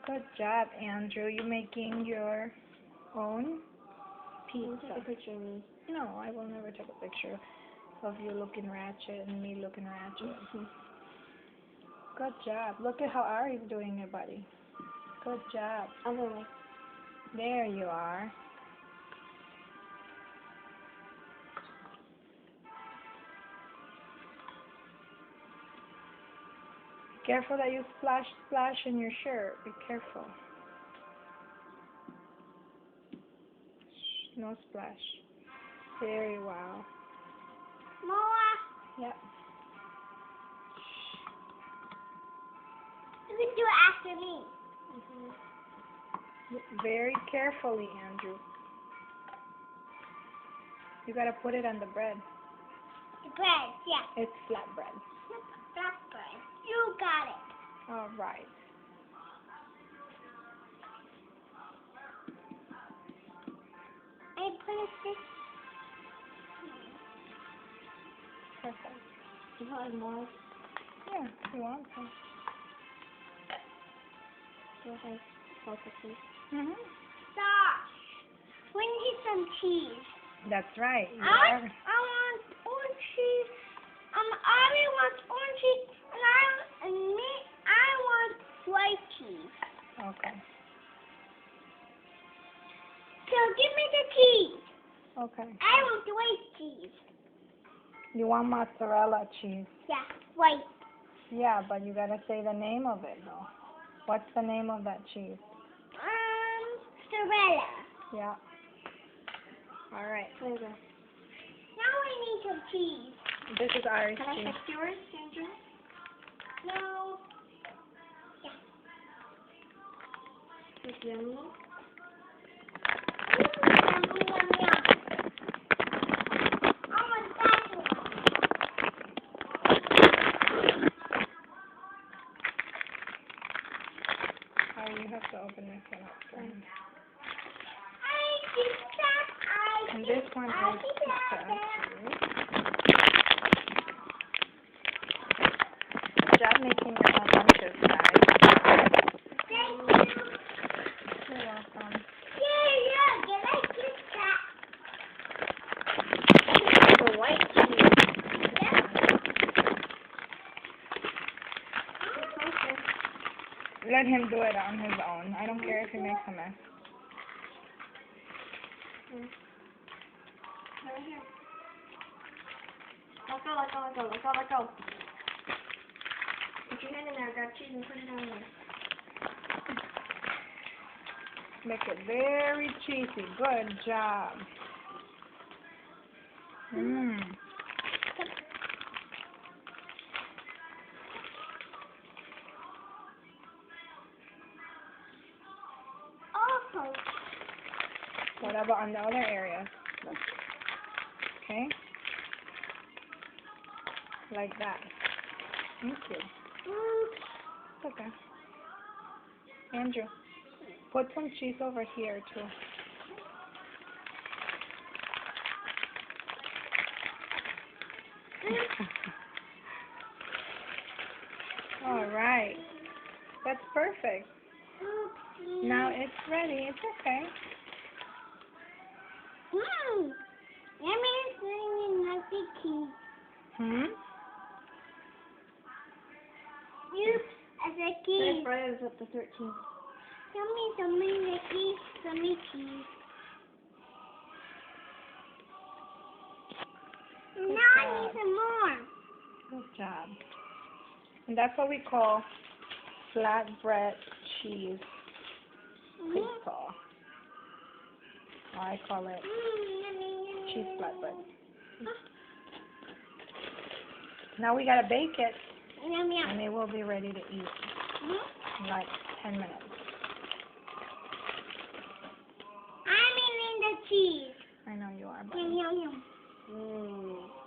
Good job, Andrew. You making your own Take pizza. a picture of me. No, I will never take a picture of you looking ratchet and me looking ratchet. Good job. Look at how Ari's doing it, buddy. Good job. Other way. There you are. Careful that you splash in your shirt. Be careful. No splash. Very well. More. Yep. You can do it after me. Very carefully, Andrew. You gotta put it on the bread. The bread, yeah. It's flat bread. Black bread. You got it. All right. I put it this. Perfect. You want more? Yeah, if you want to. Okay. Focusing. Mhm. We need some cheese. That's right. You I are. want orange cheese. Ari wants orange cheese, and I want white cheese. Okay. So give me the cheese. Okay. I want the white cheese. You want mozzarella cheese? Yeah, white. Yeah, but you gotta say the name of it though. What's the name of that cheese? Mozzarella. Yeah. All right. Now we need some cheese. This is Ari's Can I cheese. fix yours, Sandra? No. Yeah. It's yummy. Yum, yum, yum. I want that one. Ari, you have to open this one up for him. And this one is pizza cheese. Good job making your own lunches, guys. You're welcome. The white cheese. Let him do it on his own. I don't care if he makes a mess. Right here. Let go. Put your hand in there, grab cheese and put it on there. Make it very cheesy. Good job. Mmm. Oh, What about on the other areas? Okay? Like that. Thank you. It's okay. Andrew, put some cheese over here too. All right. That's perfect. Now it's ready. It's okay. Yummy thing like the key. Oops, as a key. Friday is up to 13. Yummy, Ricky, yummy cheese. Now I need some more. Good job. And that's what we call flatbread cheese pizza. Or I call it cheese flatbread. Now we gotta bake it, Yum, yum. and it will be ready to eat in like 10 minutes. I'm eating the cheese. I know you are, but Yum, yum, yum. Mmm.